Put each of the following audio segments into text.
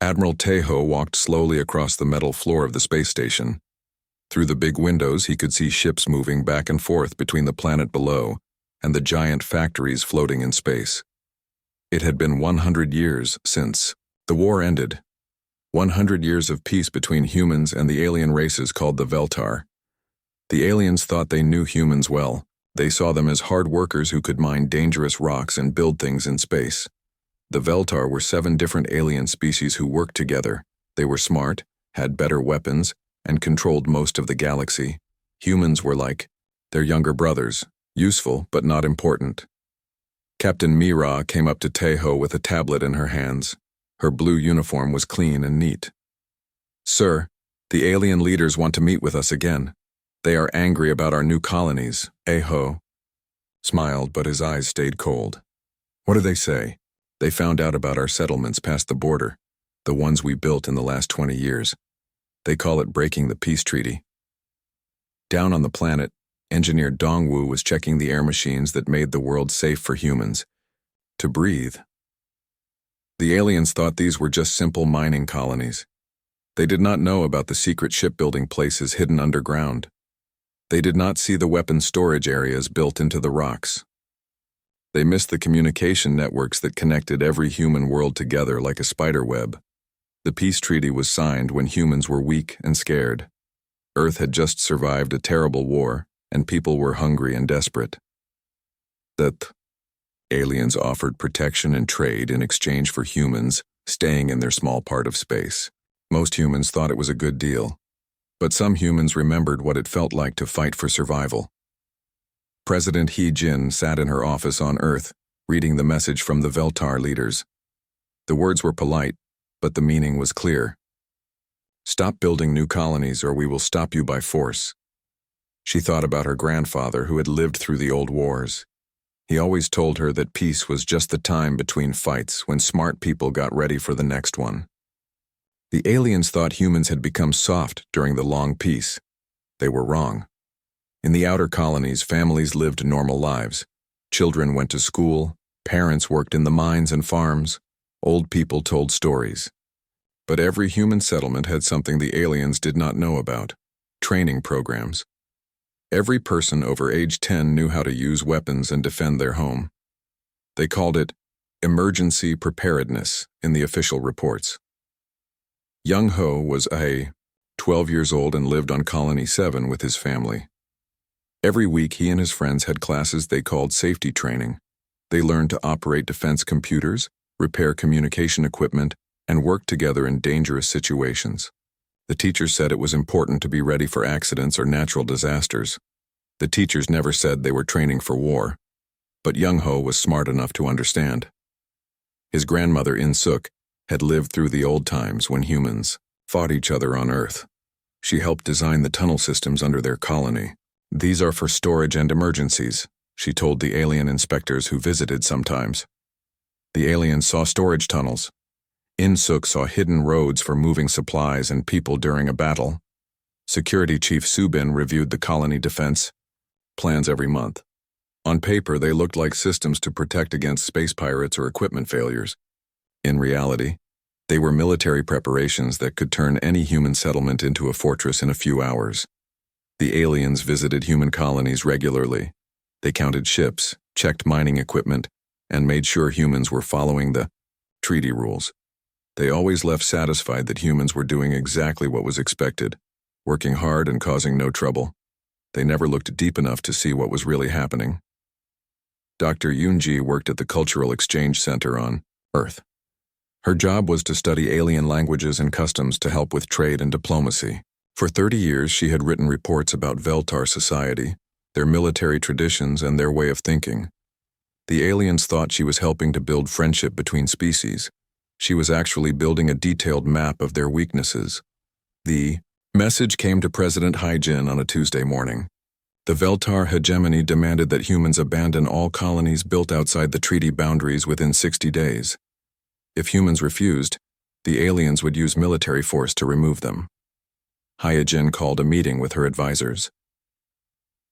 Admiral Tejo walked slowly across the metal floor of the space station. Through the big windows, he could see ships moving back and forth between the planet below and the giant factories floating in space. It had been 100 years since the war ended. 100 years of peace between humans and the alien races called the Veltar. The aliens thought they knew humans well. They saw them as hard workers who could mine dangerous rocks and build things in space. The Veltar were 7 different alien species who worked together. They were smart, had better weapons, and controlled most of the galaxy. Humans were like their younger brothers, useful but not important. Captain Mira came up to Tejo with a tablet in her hands. Her blue uniform was clean and neat. "Sir, the alien leaders want to meet with us again. They are angry about our new colonies." Tejo smiled, but his eyes stayed cold. "What do they say?" "They found out about our settlements past the border, the ones we built in the last 20 years. They call it breaking the peace treaty." Down on the planet, Engineer Dongwu was checking the air machines that made the world safe for humans to breathe. The aliens thought these were just simple mining colonies. They did not know about the secret shipbuilding places hidden underground. They did not see the weapon storage areas built into the rocks. They missed the communication networks that connected every human world together like a spider web. The peace treaty was signed when humans were weak and scared. Earth had just survived a terrible war, and people were hungry and desperate. The aliens offered protection and trade in exchange for humans staying in their small part of space. Most humans thought it was a good deal, but some humans remembered what it felt like to fight for survival. President He Jin sat in her office on Earth, reading the message from the Veltar leaders. The words were polite, but the meaning was clear. "Stop building new colonies or we will stop you by force." She thought about her grandfather who had lived through the old wars. He always told her that peace was just the time between fights when smart people got ready for the next one. The aliens thought humans had become soft during the long peace. They were wrong. In the outer colonies, families lived normal lives. Children went to school, parents worked in the mines and farms, old people told stories. But every human settlement had something the aliens did not know about: training programs. Every person over age 10 knew how to use weapons and defend their home. They called it emergency preparedness in the official reports. Young Ho was 12 years old and lived on Colony 7 with his family. Every week he and his friends had classes they called safety training. They learned to operate defense computers, repair communication equipment, and work together in dangerous situations. The teachers said it was important to be ready for accidents or natural disasters. The teachers never said they were training for war, but Young Ho was smart enough to understand. His grandmother In Suk had lived through the old times when humans fought each other on Earth. She helped design the tunnel systems under their colony. "These are for storage and emergencies," she told the alien inspectors who visited sometimes. The aliens saw storage tunnels. In Suk saw hidden roads for moving supplies and people during a battle. Security Chief Subin reviewed the colony defense plans every month. On paper, they looked like systems to protect against space pirates or equipment failures. In reality, they were military preparations that could turn any human settlement into a fortress in a few hours. The aliens visited human colonies regularly. They counted ships, checked mining equipment, and made sure humans were following the treaty rules. They always left satisfied that humans were doing exactly what was expected, working hard and causing no trouble. They never looked deep enough to see what was really happening. Dr. Yoonji worked at the Cultural Exchange Center on Earth. Her job was to study alien languages and customs to help with trade and diplomacy. For 30 years, she had written reports about Veltar society, their military traditions, and their way of thinking. The aliens thought she was helping to build friendship between species. She was actually building a detailed map of their weaknesses. The message came to President Hyjin on a Tuesday morning. The Veltar hegemony demanded that humans abandon all colonies built outside the treaty boundaries within 60 days. If humans refused, the aliens would use military force to remove them. Hyjin called a meeting with her advisors.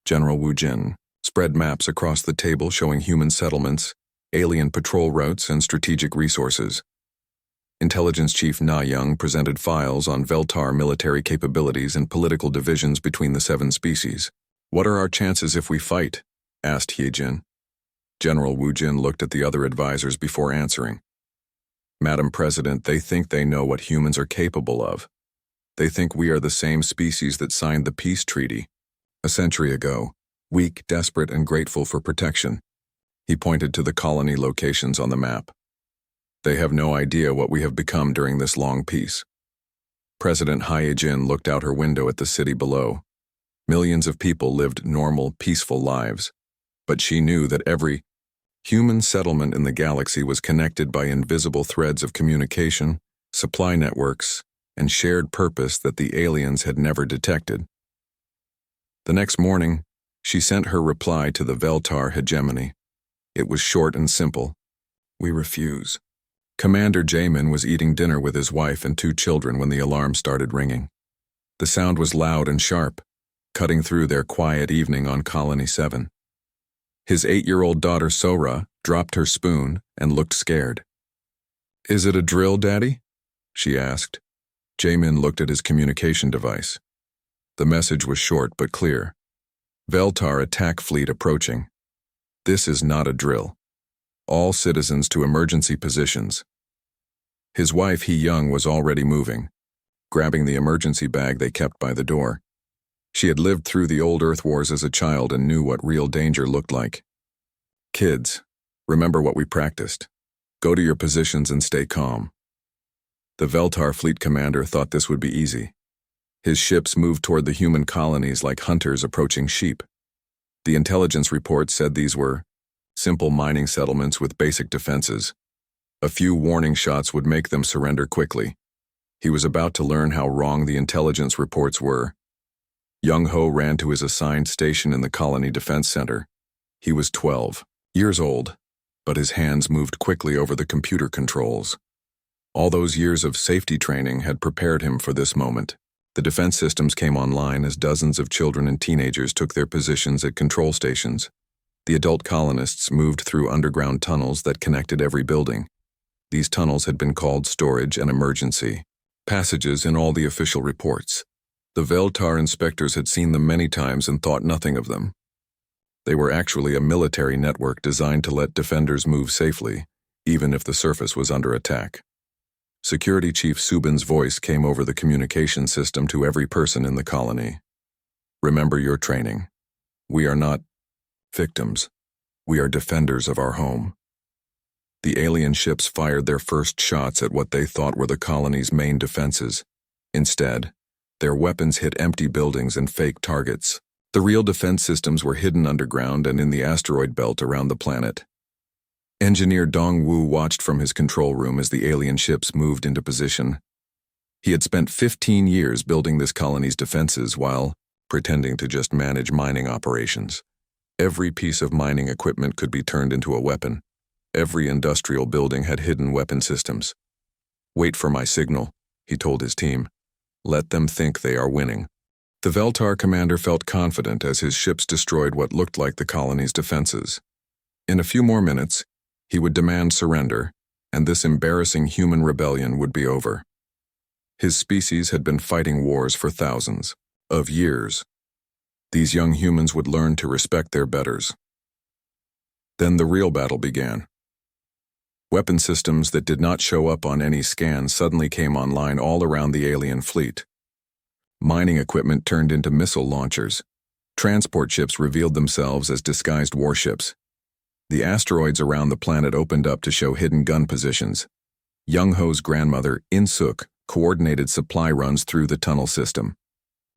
General Wu Jin spread maps across the table showing human settlements, alien patrol routes, and strategic resources. Intelligence Chief Na Young presented files on Veltar military capabilities and political divisions between the 7 species. "What are our chances if we fight?" asked Hyejin. General Wu Jin looked at the other advisors before answering. "Madam President, they think they know what humans are capable of. They think we are the same species that signed the peace treaty a century ago, weak, desperate, and grateful for protection." He pointed to the colony locations on the map. "They have no idea what we have become during this long peace." President Hyejin looked out her window at the city below. Millions of people lived normal, peaceful lives, but she knew that every human settlement in the galaxy was connected by invisible threads of communication, supply networks, and shared purpose that the aliens had never detected. The next morning, she sent her reply to the Veltar hegemony. It was short and simple. "We refuse." Commander Jamin was eating dinner with his wife and 2 children when the alarm started ringing. The sound was loud and sharp, cutting through their quiet evening on Colony 7. His 8-year-old daughter Sora dropped her spoon and looked scared. "Is it a drill, Daddy?" she asked. Jamin looked at his communication device. The message was short but clear. "Veltar attack fleet approaching. This is not a drill. All citizens to emergency positions." His wife Hee Young was already moving, grabbing the emergency bag they kept by the door. She had lived through the old Earth Wars as a child and knew what real danger looked like. "Kids, remember what we practiced. Go to your positions and stay calm." The Veltar fleet commander thought this would be easy. His ships moved toward the human colonies like hunters approaching sheep. The intelligence report said these were simple mining settlements with basic defenses. A few warning shots would make them surrender quickly. He was about to learn how wrong the intelligence reports were. Young Ho ran to his assigned station in the Colony Defense Center. He was 12 years old, but his hands moved quickly over the computer controls. All those years of safety training had prepared him for this moment. The defense systems came online as dozens of children and teenagers took their positions at control stations. The adult colonists moved through underground tunnels that connected every building. These tunnels had been called storage and emergency passages in all the official reports. The Veltar inspectors had seen them many times and thought nothing of them. They were actually a military network designed to let defenders move safely, even if the surface was under attack. Security Chief Subin's voice came over the communication system to every person in the colony. "Remember your training. We are not victims. We are defenders of our home." The alien ships fired their first shots at what they thought were the colony's main defenses. Instead, their weapons hit empty buildings and fake targets. The real defense systems were hidden underground and in the asteroid belt around the planet. Engineer Dong Wu watched from his control room as the alien ships moved into position. He had spent 15 years building this colony's defenses while pretending to just manage mining operations. Every piece of mining equipment could be turned into a weapon. Every industrial building had hidden weapon systems. "Wait for my signal," he told his team. "Let them think they are winning." The Veltar commander felt confident as his ships destroyed what looked like the colony's defenses. In a few more minutes, he would demand surrender, and this embarrassing human rebellion would be over. His species had been fighting wars for thousands of years. These young humans would learn to respect their betters. Then the real battle began. Weapon systems that did not show up on any scan suddenly came online all around the alien fleet. Mining equipment turned into missile launchers. Transport ships revealed themselves as disguised warships. The asteroids around the planet opened up to show hidden gun positions. Young Ho's grandmother, In Suk, coordinated supply runs through the tunnel system.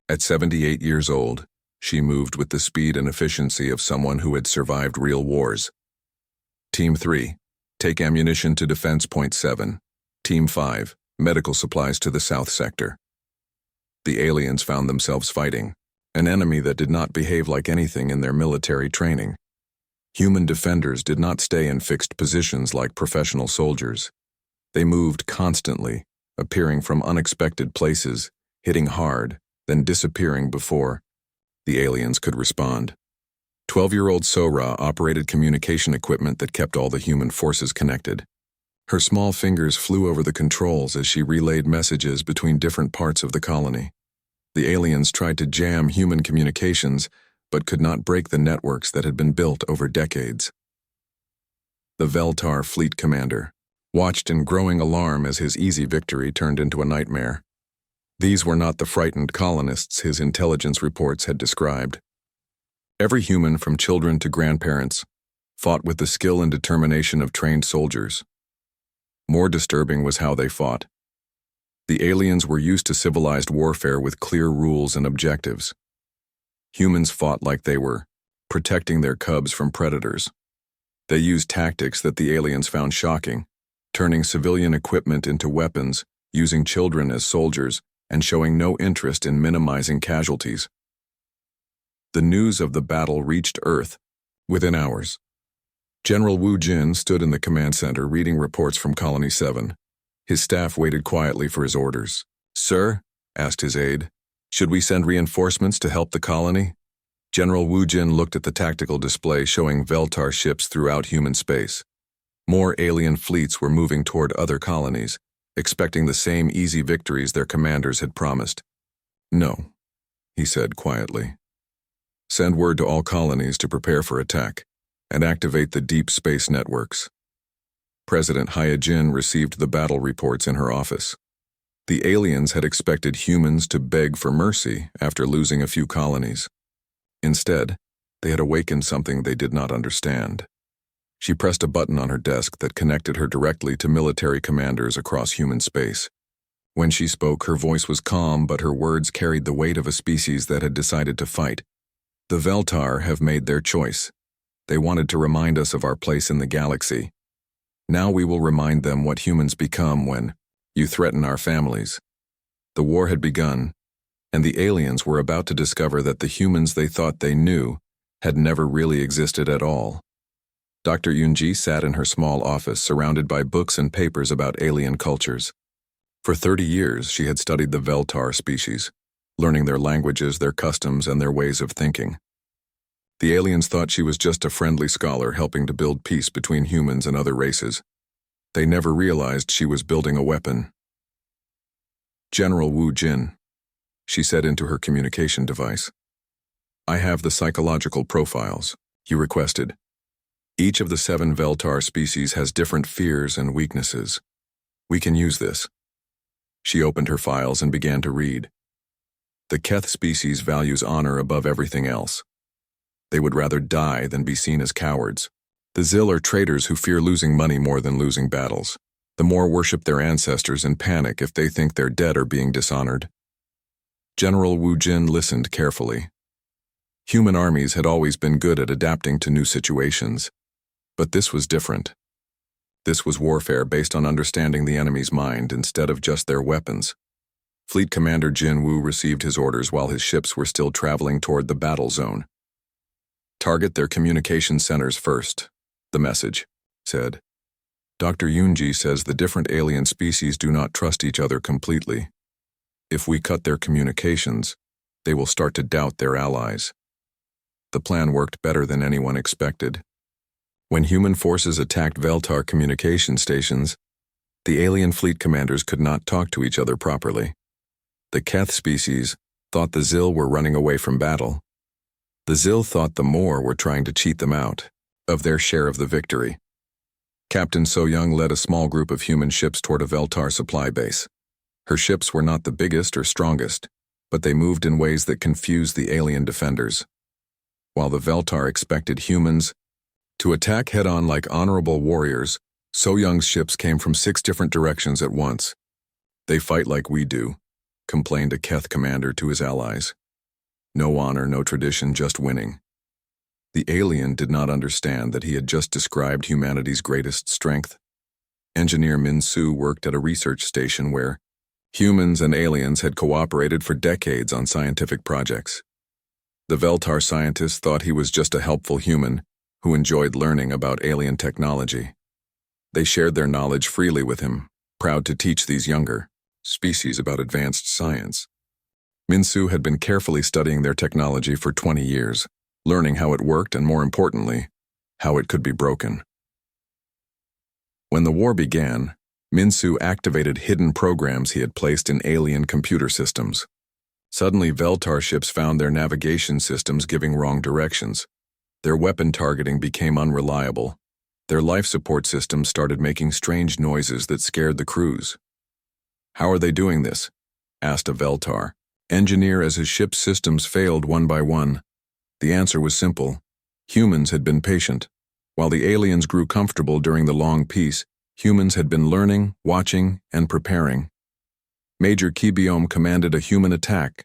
At 78 years old, she moved with the speed and efficiency of someone who had survived real wars. Team 3, take ammunition to Defense Point 7. Team 5, medical supplies to the south sector. The aliens found themselves fighting an enemy that did not behave like anything in their military training. Human defenders did not stay in fixed positions like professional soldiers. They moved constantly, appearing from unexpected places, hitting hard, then disappearing before the aliens could respond. 12-year-old Sora operated communication equipment that kept all the human forces connected. Her small fingers flew over the controls as she relayed messages between different parts of the colony. The aliens tried to jam human communications, but could not break the networks that had been built over decades. The Veltar fleet commander watched in growing alarm as his easy victory turned into a nightmare. These were not the frightened colonists his intelligence reports had described. Every human, from children to grandparents, fought with the skill and determination of trained soldiers. More disturbing was how they fought. The aliens were used to civilized warfare with clear rules and objectives. Humans fought like they were protecting their cubs from predators. They used tactics that the aliens found shocking, turning civilian equipment into weapons, using children as soldiers, and showing no interest in minimizing casualties. The news of the battle reached Earth within hours. General Wu Jin stood in the command center reading reports from Colony 7. His staff waited quietly for his orders. "Sir," asked his aide, "should we send reinforcements to help the colony?" General Wu Jin looked at the tactical display showing Veltar ships throughout human space. More alien fleets were moving toward other colonies, expecting the same easy victories their commanders had promised. "No," he said quietly. "Send word to all colonies to prepare for attack, and activate the deep space networks." President Hyajin received the battle reports in her office. The aliens had expected humans to beg for mercy after losing a few colonies. Instead, they had awakened something they did not understand. She pressed a button on her desk that connected her directly to military commanders across human space. When she spoke, her voice was calm, but her words carried the weight of a species that had decided to fight. "The Veltar have made their choice. They wanted to remind us of our place in the galaxy. Now we will remind them what humans become when you threaten our families." The war had begun, and the aliens were about to discover that the humans they thought they knew had never really existed at all. Dr. Yunji sat in her small office surrounded by books and papers about alien cultures. For 30 years, she had studied the Veltar species, learning their languages, their customs, and their ways of thinking. The aliens thought she was just a friendly scholar helping to build peace between humans and other races. They never realized she was building a weapon. "General Wu Jin," she said into her communication device. "I have the psychological profiles you requested. Each of the 7 Veltar species has different fears and weaknesses. We can use this." She opened her files and began to read. "The Keth species values honor above everything else. They would rather die than be seen as cowards. The Zil are traitors who fear losing money more than losing battles. The Moor worship their ancestors and panic if they think their dead are being dishonored." General Wu Jin listened carefully. Human armies had always been good at adapting to new situations, but this was different. This was warfare based on understanding the enemy's mind instead of just their weapons. Fleet Commander Jin Wu received his orders while his ships were still traveling toward the battle zone. "Target their communication centers first," the message said. "Dr. Yunji says the different alien species do not trust each other completely. If we cut their communications, they will start to doubt their allies." The plan worked better than anyone expected. When human forces attacked Veltar communication stations, the alien fleet commanders could not talk to each other properly. The Keth species thought the Zil were running away from battle. The Zil thought the Moor were trying to cheat them out of their share of the victory. Captain So-Young led a small group of human ships toward a Veltar supply base. Her ships were not the biggest or strongest, but they moved in ways that confused the alien defenders. While the Veltar expected humans to attack head-on like honorable warriors, So-Young's ships came from 6 different directions at once. "They fight like we do," complained a Keth commander to his allies. "No honor, no tradition, just winning." The alien did not understand that he had just described humanity's greatest strength. Engineer Min Su worked at a research station where humans and aliens had cooperated for decades on scientific projects. The Veltar scientist thought he was just a helpful human who enjoyed learning about alien technology. They shared their knowledge freely with him, proud to teach these younger species about advanced science. Min Su had been carefully studying their technology for 20 years, learning how it worked and, more importantly, how it could be broken. When the war began, Minsu activated hidden programs he had placed in alien computer systems. Suddenly, Veltar ships found their navigation systems giving wrong directions. Their weapon targeting became unreliable. Their life support systems started making strange noises that scared the crews. "How are they doing this?" asked a Veltar engineer as his ship's systems failed one by one. The answer was simple. Humans had been patient. While the aliens grew comfortable during the long peace, humans had been learning, watching, and preparing. Major Kibiom commanded a human attack,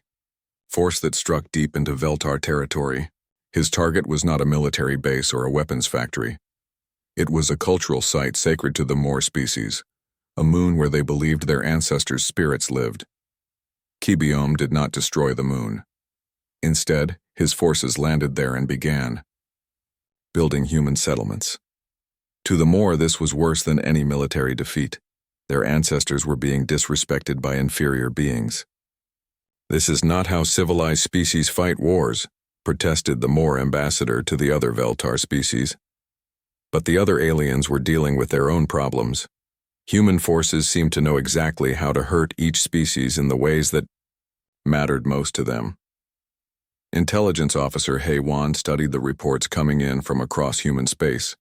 force that struck deep into Veltar territory. His target was not a military base or a weapons factory. It was a cultural site sacred to the Moor species, a moon where they believed their ancestors' spirits lived. Kibiom did not destroy the moon. Instead, his forces landed there and began building human settlements. To the Moor, this was worse than any military defeat. Their ancestors were being disrespected by inferior beings. "This is not how civilized species fight wars," protested the Moor ambassador to the other Veltar species. But the other aliens were dealing with their own problems. Human forces seemed to know exactly how to hurt each species in the ways that mattered most to them. Intelligence Officer Hei-Wan studied the reports coming in from across human space.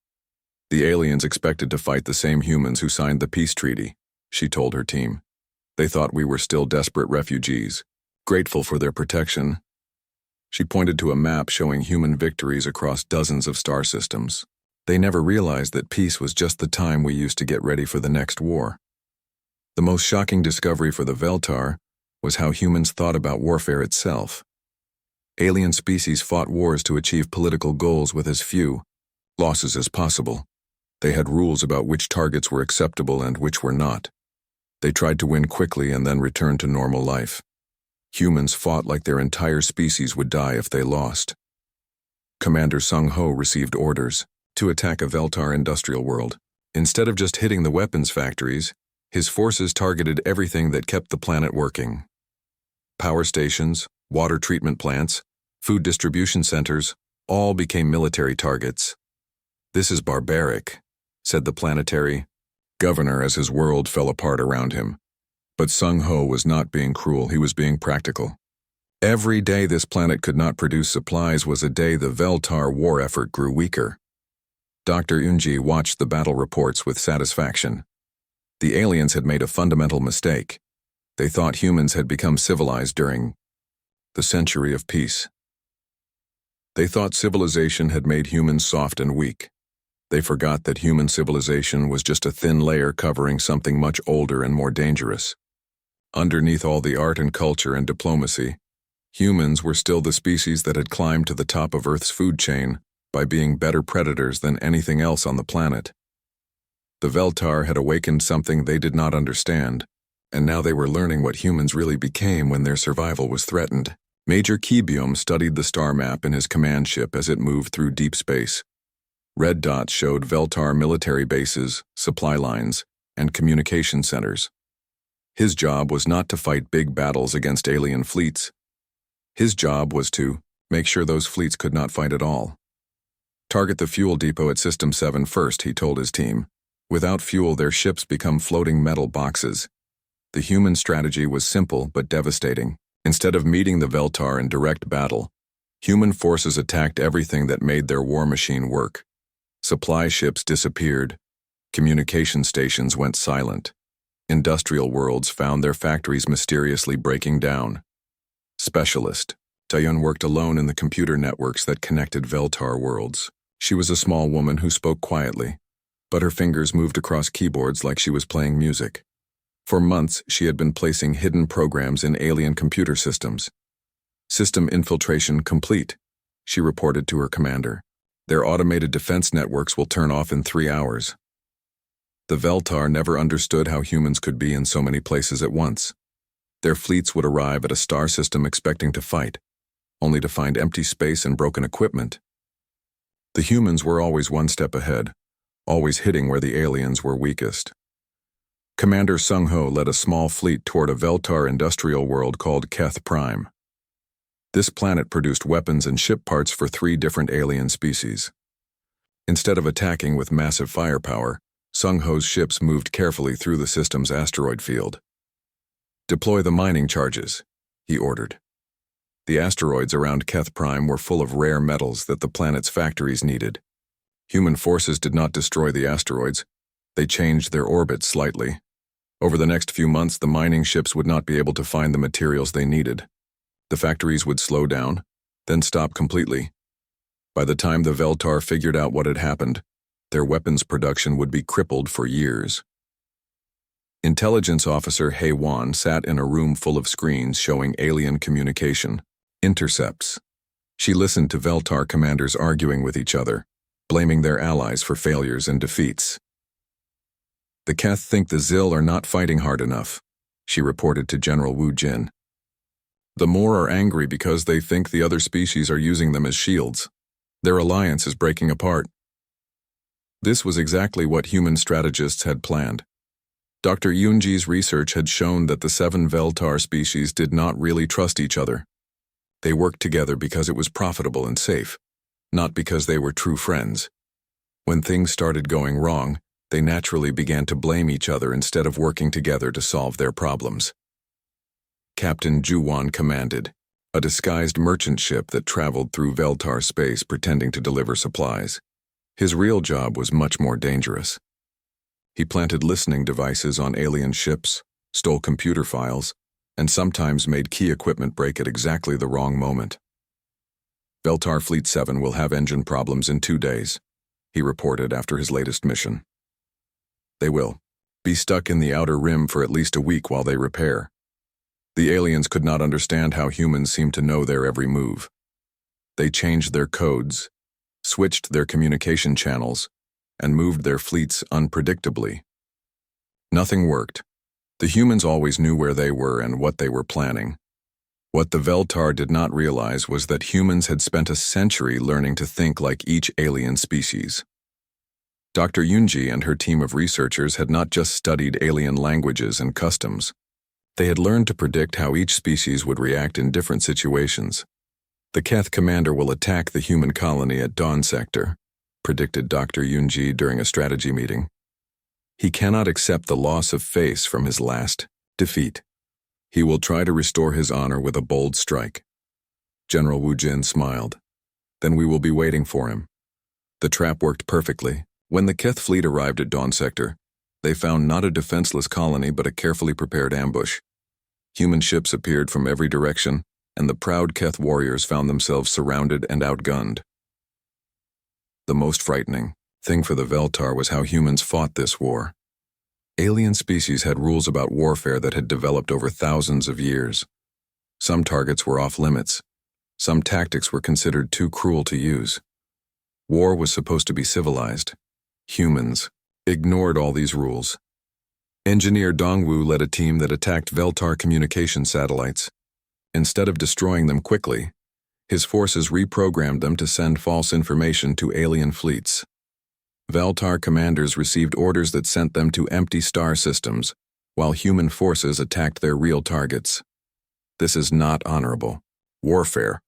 "The aliens expected to fight the same humans who signed the peace treaty," she told her team. "They thought we were still desperate refugees, grateful for their protection." She pointed to a map showing human victories across dozens of star systems. "They never realized that peace was just the time we used to get ready for the next war." The most shocking discovery for the Veltar was how humans thought about warfare itself. Alien species fought wars to achieve political goals with as few losses as possible. They had rules about which targets were acceptable and which were not. They tried to win quickly and then return to normal life. Humans fought like their entire species would die if they lost. Commander Sung Ho received orders to attack a Veltar industrial world. Instead of just hitting the weapons factories, his forces targeted everything that kept the planet working. Power stations, water treatment plants, food distribution centers, all became military targets. "This is barbaric," said the planetary governor as his world fell apart around him. But Sung Ho was not being cruel, he was being practical. Every day this planet could not produce supplies was a day the Veltar war effort grew weaker. Dr. Unji watched the battle reports with satisfaction. The aliens had made a fundamental mistake. They thought humans had become civilized during the century of peace. They thought civilization had made humans soft and weak. They forgot that human civilization was just a thin layer covering something much older and more dangerous. Underneath all the art and culture and diplomacy, humans were still the species that had climbed to the top of Earth's food chain by being better predators than anything else on the planet. The Veltar had awakened something they did not understand, and now they were learning what humans really became when their survival was threatened. Major Kibiom studied the star map in his command ship as it moved through deep space. Red dots showed Veltar military bases, supply lines, and communication centers. His job was not to fight big battles against alien fleets. His job was to make sure those fleets could not fight at all. "Target the fuel depot at System 7 first," he told his team. Without fuel, their ships become floating metal boxes. The human strategy was simple but devastating. Instead of meeting the Veltar in direct battle, human forces attacked everything that made their war machine work. Supply ships disappeared. Communication stations went silent. Industrial worlds found their factories mysteriously breaking down. Specialist Tayun worked alone in the computer networks that connected Veltar worlds. She was a small woman who spoke quietly, but her fingers moved across keyboards like she was playing music. For months, she had been placing hidden programs in alien computer systems. "System infiltration complete," she reported to her commander. "Their automated defense networks will turn off in 3 hours." The Veltar never understood how humans could be in so many places at once. Their fleets would arrive at a star system expecting to fight, only to find empty space and broken equipment. The humans were always one step ahead, always hitting where the aliens were weakest. Commander Sung Ho led a small fleet toward a Veltar industrial world called Keth Prime. This planet produced weapons and ship parts for 3 different alien species. Instead of attacking with massive firepower, Sung-Ho's ships moved carefully through the system's asteroid field. "Deploy the mining charges," he ordered. The asteroids around Keth Prime were full of rare metals that the planet's factories needed. Human forces did not destroy the asteroids. They changed their orbits slightly. Over the next few months, the mining ships would not be able to find the materials they needed. The factories would slow down, then stop completely. By the time the Veltar figured out what had happened, their weapons production would be crippled for years. Intelligence Officer Hei Wan sat in a room full of screens showing alien communication, intercepts. She listened to Veltar commanders arguing with each other, blaming their allies for failures and defeats. "The Keth think the Zil are not fighting hard enough," she reported to General Wu Jin. "The Moor are angry because they think the other species are using them as shields. Their alliance is breaking apart." This was exactly what human strategists had planned. Dr. Yunji's research had shown that the 7 Veltar species did not really trust each other. They worked together because it was profitable and safe, not because they were true friends. When things started going wrong, they naturally began to blame each other instead of working together to solve their problems. Captain Juwan commanded, a disguised merchant ship that traveled through Veltar space pretending to deliver supplies. His real job was much more dangerous. He planted listening devices on alien ships, stole computer files, and sometimes made key equipment break at exactly the wrong moment. "Veltar Fleet 7 will have engine problems in 2 days," he reported after his latest mission. "They will be stuck in the outer rim for at least a week while they repair." The aliens could not understand how humans seemed to know their every move. They changed their codes, switched their communication channels, and moved their fleets unpredictably. Nothing worked. The humans always knew where they were and what they were planning. What the Veltar did not realize was that humans had spent a century learning to think like each alien species. Dr. Yunji and her team of researchers had not just studied alien languages and customs. They had learned to predict how each species would react in different situations. "The Keth commander will attack the human colony at Dawn Sector," predicted Dr. Yunji during a strategy meeting. "He cannot accept the loss of face from his last defeat. He will try to restore his honor with a bold strike." General Wu Jin smiled. "Then we will be waiting for him." The trap worked perfectly. When the Keth fleet arrived at Dawn Sector, they found not a defenseless colony but a carefully prepared ambush. Human ships appeared from every direction, and the proud Keth warriors found themselves surrounded and outgunned. The most frightening thing for the Veltar was how humans fought this war. Alien species had rules about warfare that had developed over thousands of years. Some targets were off limits. Some tactics were considered too cruel to use. War was supposed to be civilized. Humans ignored all these rules. Engineer Dongwu led a team that attacked Veltar communication satellites. Instead of destroying them quickly, his forces reprogrammed them to send false information to alien fleets. Veltar commanders received orders that sent them to empty star systems, while human forces attacked their real targets. "This is not honorable warfare,"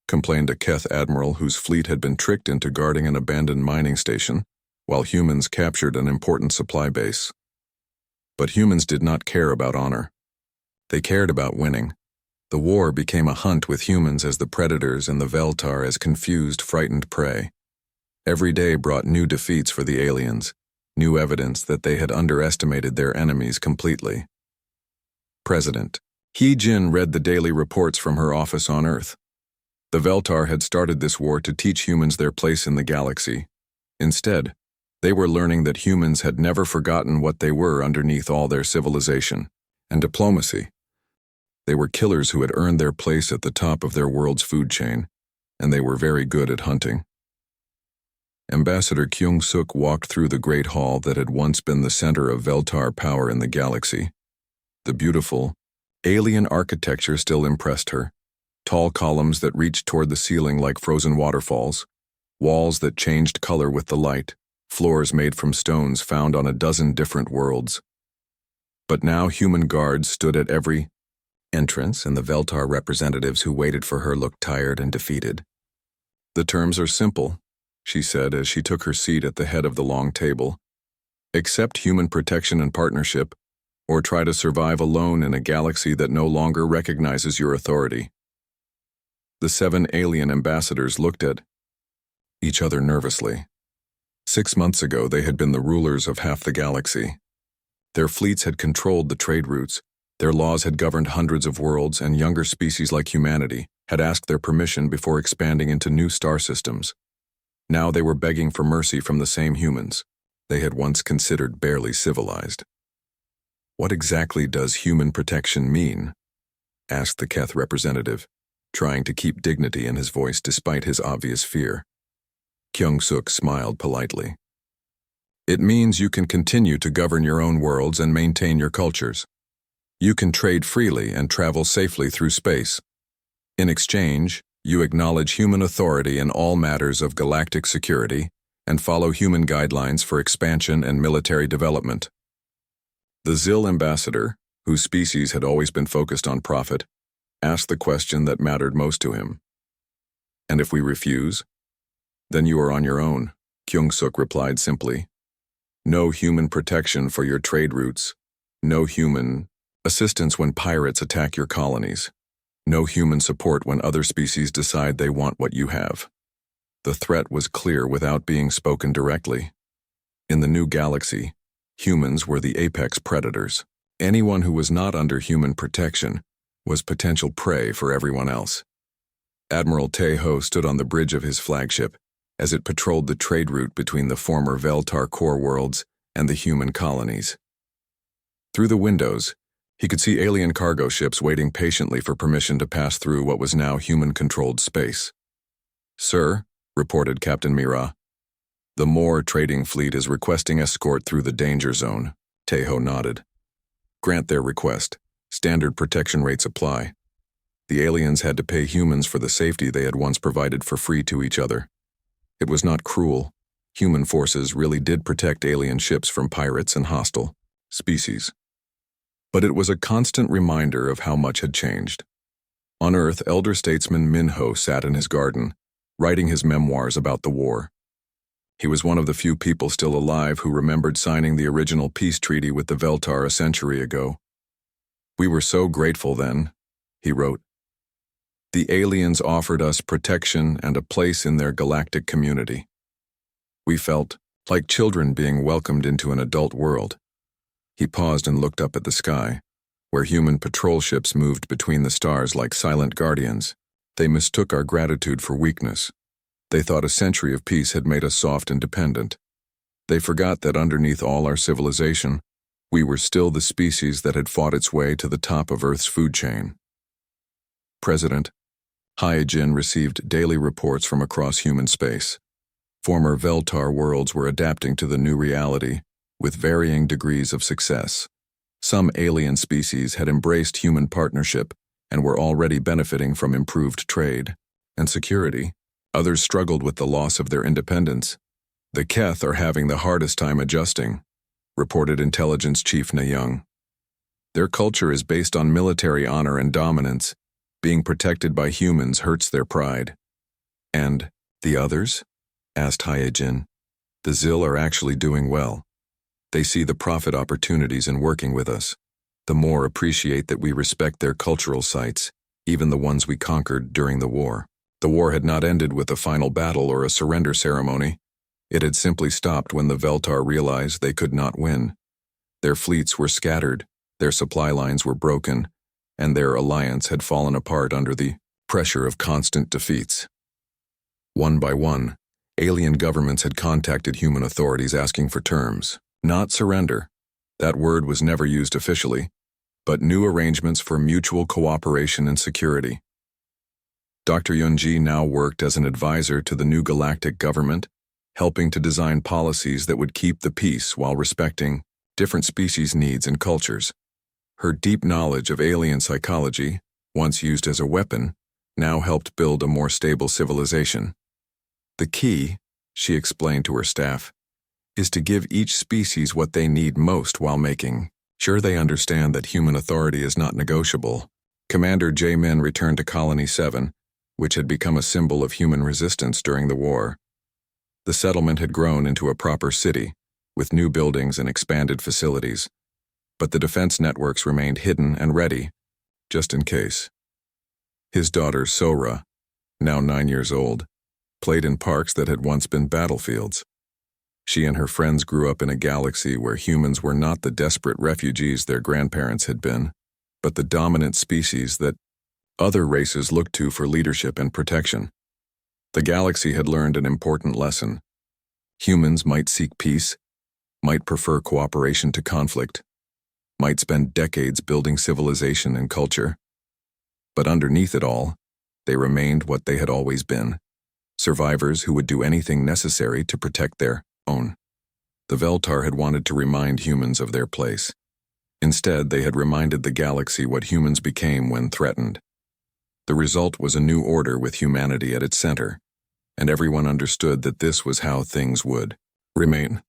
complained a Keth admiral whose fleet had been tricked into guarding an abandoned mining station, while humans captured an important supply base. But humans did not care about honor. They cared about winning. The war became a hunt with humans as the predators and the Veltar as confused, frightened prey. Every day brought new defeats for the aliens, new evidence that they had underestimated their enemies completely. President He Jin read the daily reports from her office on Earth. The Veltar had started this war to teach humans their place in the galaxy. Instead, they were learning that humans had never forgotten what they were underneath all their civilization and diplomacy. They were killers who had earned their place at the top of their world's food chain, and they were very good at hunting. Ambassador Kyung-suk walked through the great hall that had once been the center of Veltar power in the galaxy. The beautiful, alien architecture still impressed her. Tall columns that reached toward the ceiling like frozen waterfalls, walls that changed color with the light, floors made from stones found on a dozen different worlds. But now human guards stood at every entrance, and the Veltar representatives who waited for her looked tired and defeated. "The terms are simple," she said as she took her seat at the head of the long table. Accept human protection and partnership, or try to survive alone in a galaxy that no longer recognizes your authority. The 7 alien ambassadors looked at each other nervously. 6 months ago, they had been the rulers of half the galaxy. Their fleets had controlled the trade routes, their laws had governed hundreds of worlds, and younger species like humanity had asked their permission before expanding into new star systems. Now they were begging for mercy from the same humans they had once considered barely civilized. "What exactly does human protection mean?" asked the Keth representative, trying to keep dignity in his voice despite his obvious fear. Kyung-suk smiled politely. "It means you can continue to govern your own worlds and maintain your cultures. You can trade freely and travel safely through space. In exchange, you acknowledge human authority in all matters of galactic security and follow human guidelines for expansion and military development." The Zil ambassador, whose species had always been focused on profit, asked the question that mattered most to him. "And if we refuse? Then you are on your own," Kyung-suk replied simply. "No human protection for your trade routes, no human assistance when pirates attack your colonies, no human support when other species decide they want what you have." The threat was clear without being spoken directly. In the new galaxy, humans were the apex predators. Anyone who was not under human protection was potential prey for everyone else. Admiral Tae-ho stood on the bridge of his flagship as it patrolled the trade route between the former Veltar core worlds and the human colonies. Through the windows, he could see alien cargo ships waiting patiently for permission to pass through what was now human-controlled space. "Sir," reported Captain Mira, "the Moore trading fleet is requesting escort through the danger zone." Tae-ho nodded. "Grant their request. Standard protection rates apply." The aliens had to pay humans for the safety they had once provided for free to each other. It was not cruel. Human forces really did protect alien ships from pirates and hostile species. But it was a constant reminder of how much had changed. On Earth, elder statesman Minho sat in his garden, writing his memoirs about the war. He was one of the few people still alive who remembered signing the original peace treaty with the Veltar a century ago. "We were so grateful then," he wrote. "The aliens offered us protection and a place in their galactic community. We felt like children being welcomed into an adult world." He paused and looked up at the sky, where human patrol ships moved between the stars like silent guardians. "They mistook our gratitude for weakness. They thought a century of peace had made us soft and dependent. They forgot that underneath all our civilization, we were still the species that had fought its way to the top of Earth's food chain." President Hyojin received daily reports from across human space. Former Veltar worlds were adapting to the new reality with varying degrees of success. Some alien species had embraced human partnership and were already benefiting from improved trade and security. Others struggled with the loss of their independence. "The Keth are having the hardest time adjusting," reported Intelligence Chief Na-young. "Their culture is based on military honor and dominance. Being protected by humans hurts their pride." "And the others?" asked Hyojin. "The Zil are actually doing well. They see the profit opportunities in working with us. The more appreciate that we respect their cultural sites, even the ones we conquered during the war." The war had not ended with a final battle or a surrender ceremony. It had simply stopped when the Veltar realized they could not win. Their fleets were scattered, their supply lines were broken, and their alliance had fallen apart under the pressure of constant defeats. One by one, alien governments had contacted human authorities asking for terms. Not surrender. That word was never used officially, but new arrangements for mutual cooperation and security. Dr. Yunji now worked as an advisor to the new galactic government, helping to design policies that would keep the peace while respecting different species' needs and cultures. Her deep knowledge of alien psychology, once used as a weapon, now helped build a more stable civilization. "The key," she explained to her staff, "is to give each species what they need most while making sure they understand that human authority is not negotiable." Commander Jae-min returned to Colony 7, which had become a symbol of human resistance during the war. The settlement had grown into a proper city, with new buildings and expanded facilities. But the defense networks remained hidden and ready, just in case. His daughter, Sora, now 9 years old, played in parks that had once been battlefields. She and her friends grew up in a galaxy where humans were not the desperate refugees their grandparents had been, but the dominant species that other races looked to for leadership and protection. The galaxy had learned an important lesson. Humans might seek peace, might prefer cooperation to conflict, might spend decades building civilization and culture. But underneath it all, they remained what they had always been, survivors who would do anything necessary to protect their own. The Veltar had wanted to remind humans of their place. Instead, they had reminded the galaxy what humans became when threatened. The result was a new order with humanity at its center, and everyone understood that this was how things would remain.